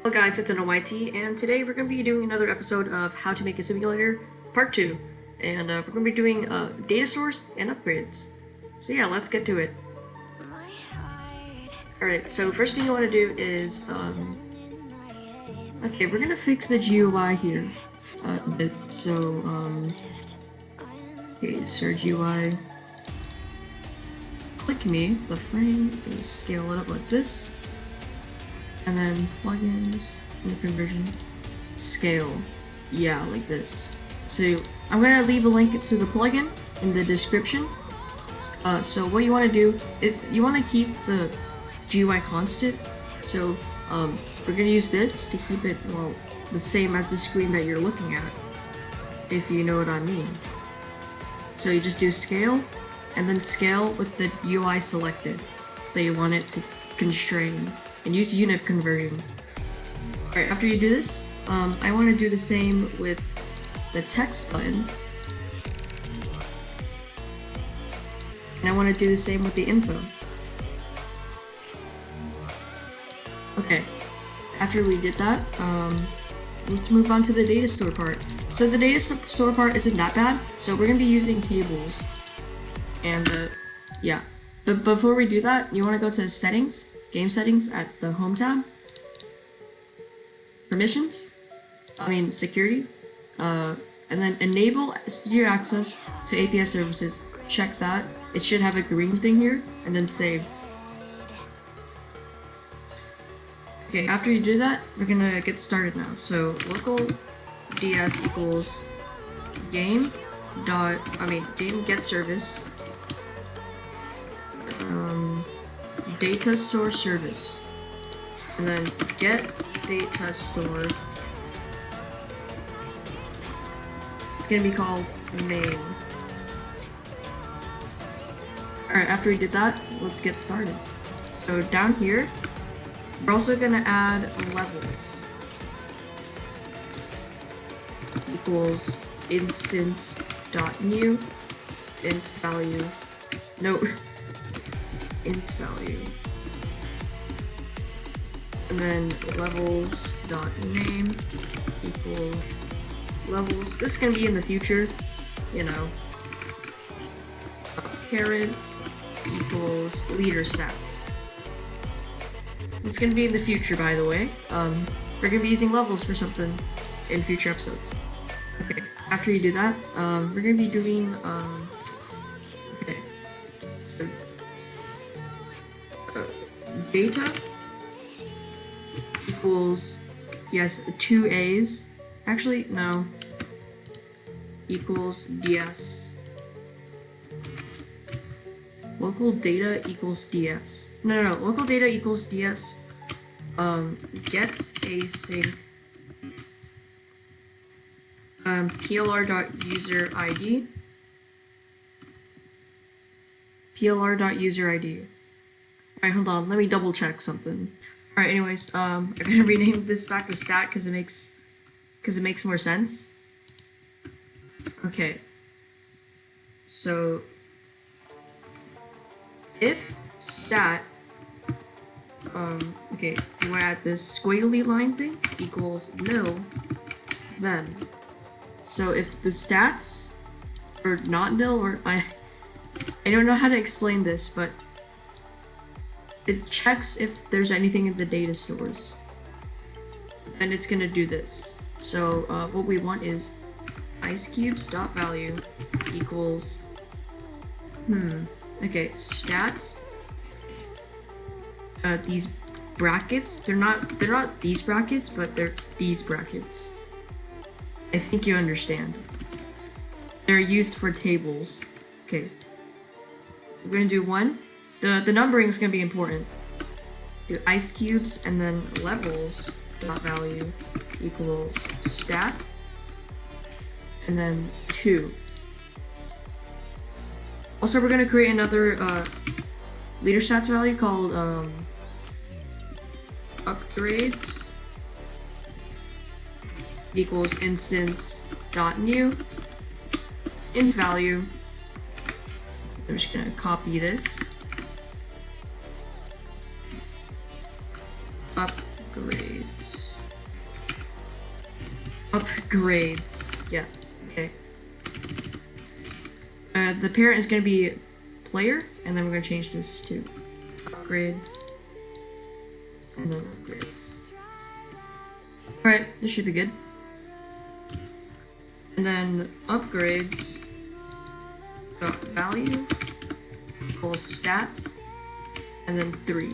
Hello guys, it's NYT, and today we're going to be doing another episode of How to Make a Simulator Part 2. And we're going to be doing data stores and upgrades. So yeah, let's get to it. Alright, so first thing you want to do is, okay, we're going to fix the GUI here a bit. So, okay, search GUI. Click me, the frame, and scale it up like this. And then plugins, and conversion, scale, yeah, like this. So I'm gonna leave a link to the plugin in the description. So what you want to do is you want to keep the GUI constant. So we're gonna use this to keep it the same as the screen that you're looking at, if you know what I mean. So you just do scale, and then scale with the UI selected that you want it to constrain. And use unit conversion. Alright, after you do this, I want to do the same with the text button. And I want to do the same with the info. Okay, after we did that, let's move on to the data store part. So the data store part isn't that bad, so we're going to be using tables. And yeah, but before we do that, you want to go to settings. Game settings at the home tab, permissions, security, and then enable studio access to API services. Check that. It should have a green thing here, and then save. Okay, after you do that, we're gonna get started now. So local ds equals game get service. Data store service, and then get data store. It's gonna be called main. Alright, after we did that, let's get started. So down here, we're also gonna add levels. Equals instance.new int value. No. Int value, and then levels.name equals levels. This is gonna be in the future, you know. Parent equals leader stats. This is gonna be in the future, by the way. We're gonna be using levels for something in future episodes. Okay, after you do that, we're gonna be doing okay, so data equals, yes, 2 A's. Actually, no. Equals ds. Local data equals ds. No. Local data equals ds. Get async. plr.user_id. plr.user_id. Alright, hold on, let me double check something. Alright, anyways, I'm gonna rename this back to stat because it makes more sense. Okay. So if stat okay, you wanna add this squiggly line thing equals nil, then. So if the stats are not nil, or I don't know how to explain this, but it checks if there's anything in the data stores. Then it's gonna do this. So what we want is icecubes.value equals okay, stats. These brackets, they're not these brackets, but they're these brackets. I think you understand. They're used for tables. Okay. We're gonna do one. The numbering is going to be important. Do ice cubes and then levels dot value equals stat, and then 2. Also, we're going to create another leader stats value called upgrades equals instance dot new int value. I'm just going to copy this. Upgrades. Upgrades. Yes. Okay. The parent is going to be player, and then we're going to change this to upgrades. And then upgrades. Alright, this should be good. And then upgrades dot value equals stat, and then 3.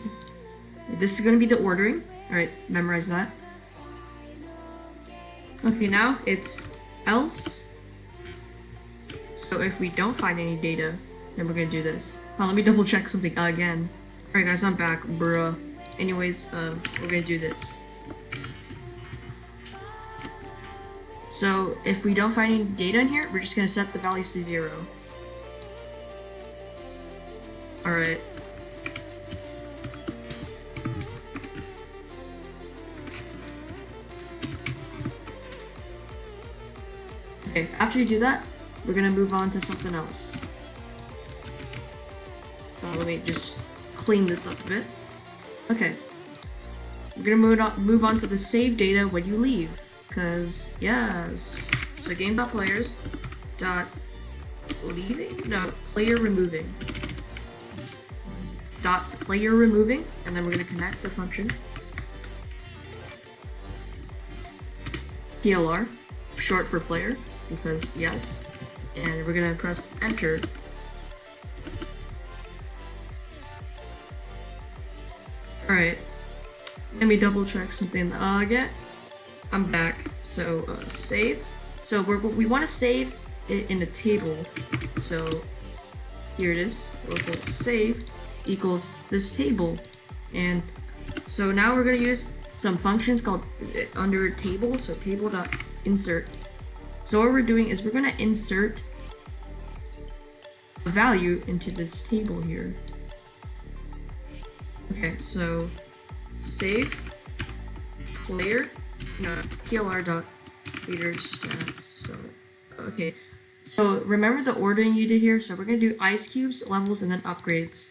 This is going to be the ordering. Alright, memorize that. Okay, now it's else. So if we don't find any data, then we're going to do this. Let me double check something again. Alright guys, I'm back, bruh. Anyways, we're going to do this. So if we don't find any data in here, we're just going to set the values to 0. Alright. Okay, after you do that, we're gonna move on to something else. Let me just clean this up a bit. Okay. We're gonna move on to the save data when you leave. Cause yes. So game.players dot leaving? No, player removing. Dot player removing, and then we're gonna connect the function. PLR, short for player, because yes. And we're gonna press enter. Alright. Let me double check something again. I'm back. So save. So we want to save it in a table. So here it is. Local save equals this table. And so now we're gonna use some functions called under table. So table.insert. So what we're doing is we're gonna insert a value into this table here. Okay, so save player plr.leader stats. So okay, so remember the ordering you did here. So we're gonna do ice cubes, levels, and then upgrades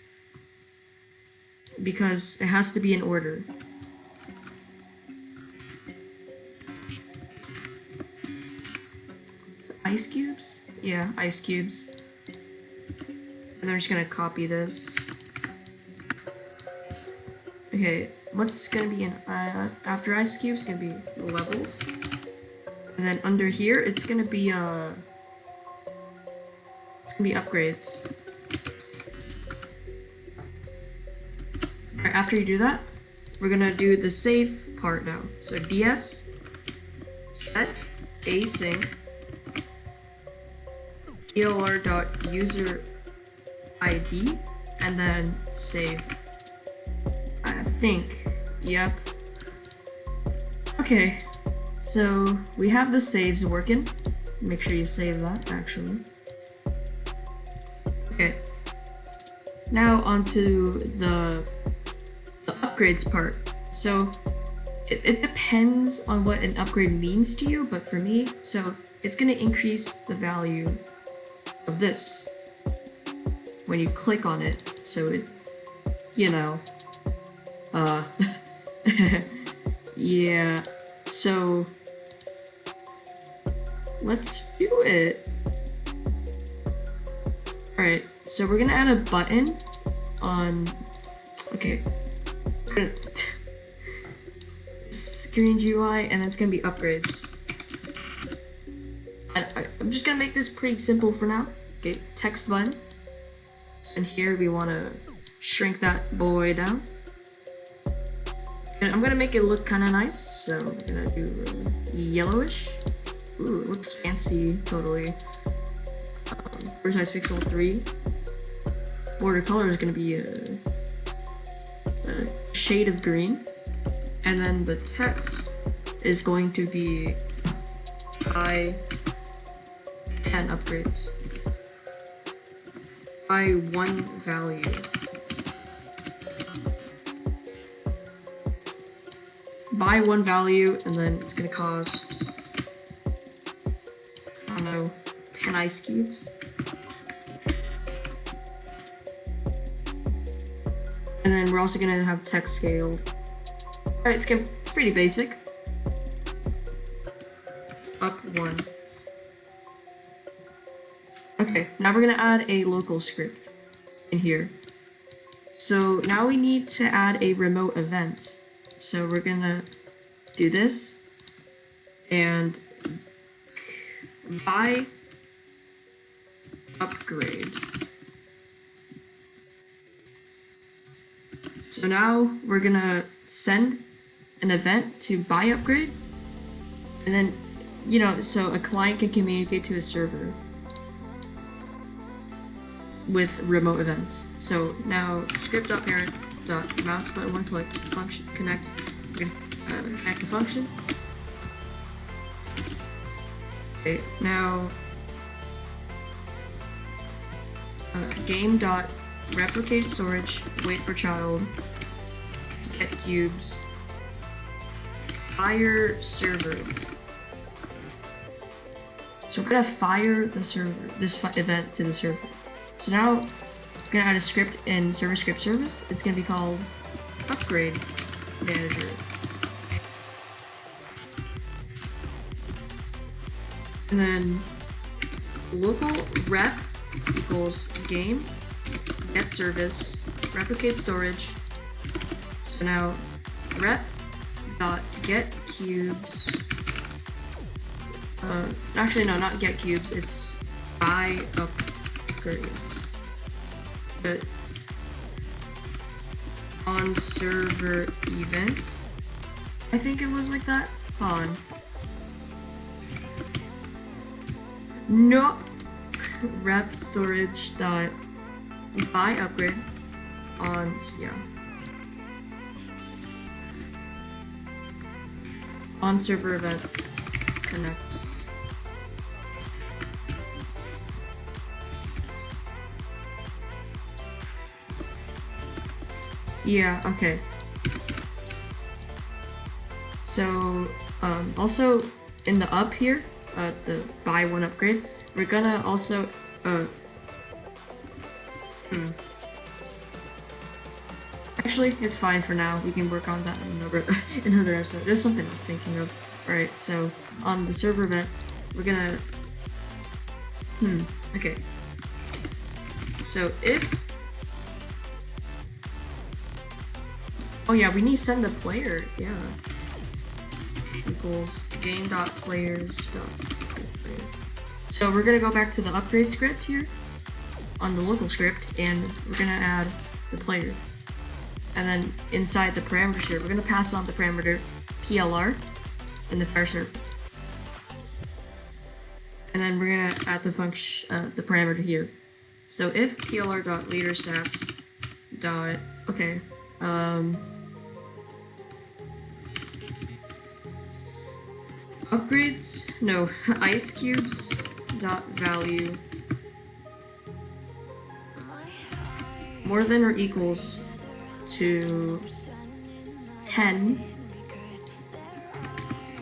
because it has to be in order. So ice cubes, yeah, ice cubes, and then we're just gonna copy this. Okay, what's gonna be in after ice cubes? Gonna be levels, and then under here it's gonna be upgrades. Alright, after you do that, we're gonna do the save part now. So ds set async plr.user id, and then save. I think, yep. Okay, so we have the saves working. Make sure you save that, actually. Okay, now onto the upgrades part. So it depends on what an upgrade means to you, but for me, so it's gonna increase the value of this when you click on it. So it, you know, yeah, so let's do it. Alright, so we're gonna add a button on, okay, screen GUI, and that's gonna be upgrades. I'm just gonna make this pretty simple for now. Okay, text button, and here we wanna shrink that boy down. And I'm gonna make it look kind of nice, so I'm gonna do yellowish. Ooh, it looks fancy, totally. First size pixel 3. Border color is gonna be a shade of green, and then the text is going to be buy 10 upgrades. Buy 1 value. Buy 1 value, and then it's gonna cost, I don't know, 10 ice cubes. And then we're also gonna have text scaled. Alright, it's pretty basic. up 1. Okay, now we're gonna add a local script in here. So now we need to add a remote event. So we're gonna do this and buy upgrade. So now we're gonna send an event to buy upgrade, and then, you know, so a client can communicate to a server with remote events. So now script.parent.mouse button one click function connect. We're gonna connect the function. Okay, now game.replicate storage, wait for child, get cubes, fire server. So we're gonna fire the server, this event to the server. So now we're gonna add a script in server script service. It's gonna be called upgrade manager. And then local rep equals game get service replicate storage. So now rep dot get cubes. Actually no, not get cubes. It's buy upgrades. But on server event, I think it was like that. Hold on. No. Rep storage dot buy upgrade on on server event connect. Yeah, okay. So also in the up here, the buy one upgrade, we're gonna also actually it's fine for now. We can work on that in another episode. There's something I was thinking of. Alright, so on the server event, we're gonna okay. So if oh yeah, we need to send the player, yeah. Equals game.players.player. So we're gonna go back to the upgrade script here on the local script, and we're gonna add the player. And then inside the parameters here, we're gonna pass on the parameter PLR in the fire server. And then we're gonna add the function, the parameter here. So if PLR.leaderstats dot okay, upgrades, no, ice cubes dot value more than or equals to 10,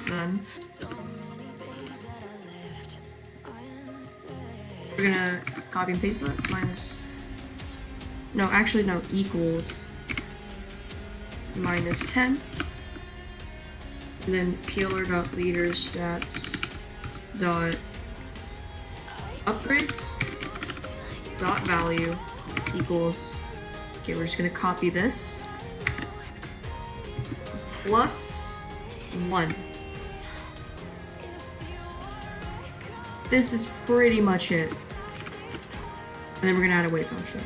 then we're gonna copy and paste that, minus, no, actually no, equals minus 10. And then PLR.leaderstats dot upgrades dot value equals, okay, we're just gonna copy this, plus 1. This is pretty much it. And then we're gonna add a wait function.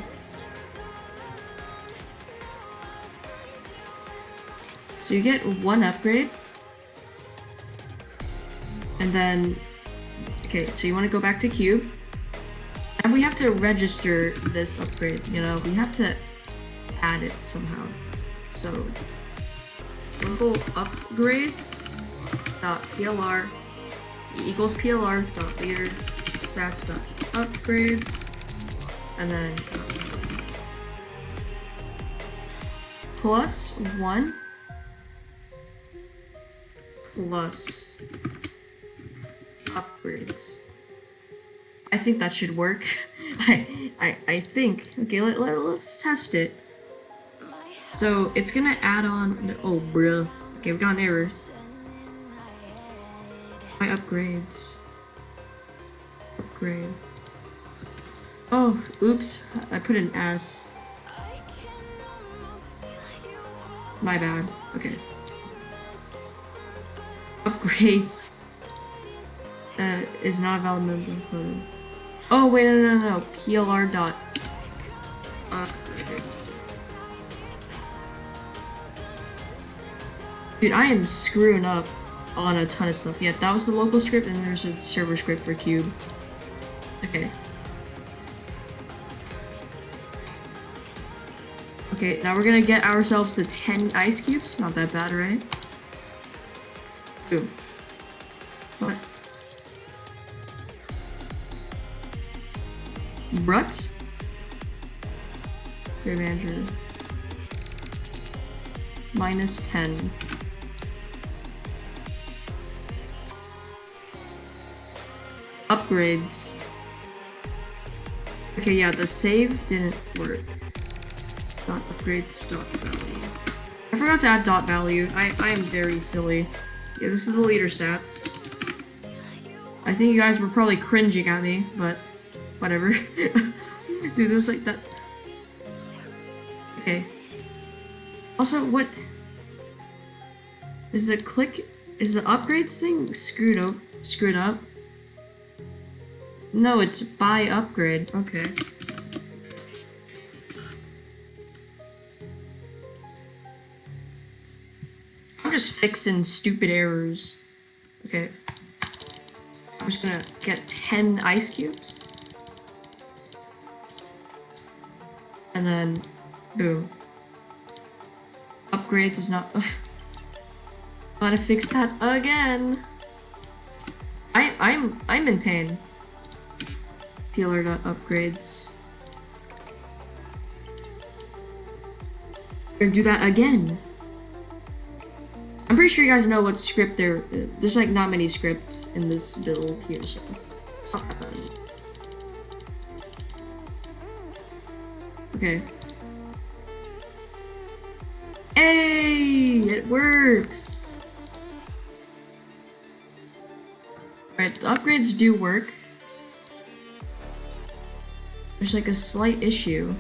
So you get 1 upgrade. And then, okay, so you want to go back to cube, and we have to register this upgrade, you know, we have to add it somehow. So local upgrades dot PLR equals PLR dot leader stats dot upgrades, and then plus 1 plus upgrades. I think that should work. I think. Okay, let's test it. So it's gonna add on. Oh, bruh. Okay, we got an error. My upgrades. Upgrade. Oh, oops. I put an S. My bad. Okay. Upgrades. Is not a valid member photo. Oh, wait, no. PLR dot. Dude, I am screwing up on a ton of stuff. Yeah, that was the local script, and there's a server script for Cube. Okay. Okay, now we're gonna get ourselves to 10 ice cubes. Not that bad, right? Boom. What? Brut? Great manager. -10. Upgrades. Okay, yeah, the save didn't work. Dot upgrades, dot value. I forgot to add dot value. I am very silly. Yeah, this is the leader stats. I think you guys were probably cringing at me, but whatever. Dude, there's like that. Okay. Also, what is the upgrades thing screwed up? No, it's by upgrade. Okay. I'm just fixing stupid errors. Okay. I'm just gonna get 10 ice cubes. And then, boom. Upgrades is not. Gotta fix that again. I'm in pain. PLR.upgrades. We're gonna do that again. I'm pretty sure you guys know what script there's like not many scripts in this build here, so it's not that bad. Okay. Hey, it works. Alright, the upgrades do work. There's like a slight issue.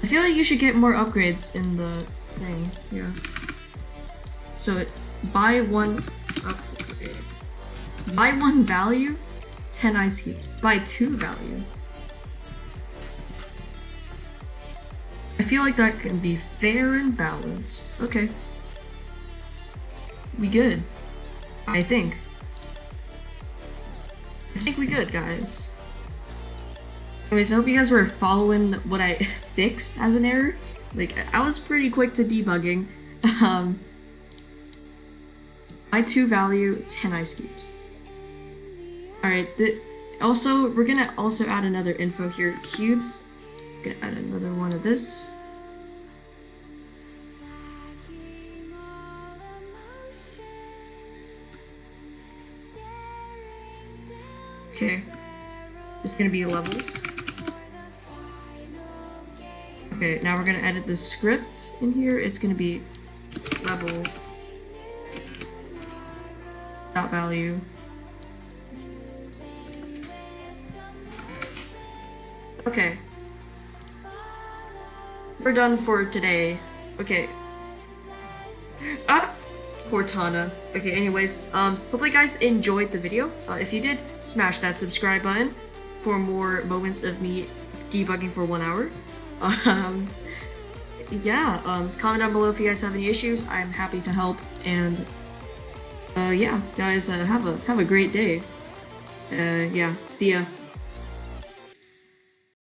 I feel like you should get more upgrades in the thing, yeah. So buy one upgrade. Buy one value, 10 ice cubes. Buy two value. I feel like that can be fair and balanced. Okay. We good. I think we good, guys. Anyways, I hope you guys were following what I fixed as an error. Like, I was pretty quick to debugging. Buy two value, 10 ice cubes. Alright, also, we're gonna also add another info here. Cubes. Gonna add another one of this. Okay. It's gonna be levels. Okay, now we're gonna edit the script in here. It's gonna be levels. Dot value. Okay. We're done for today. Okay. Cortana. Okay, anyways, hopefully you guys enjoyed the video. If you did, smash that subscribe button for more moments of me debugging for 1 hour. Yeah, comment down below if you guys have any issues. I'm happy to help, and yeah, guys, have a great day. Yeah, see ya.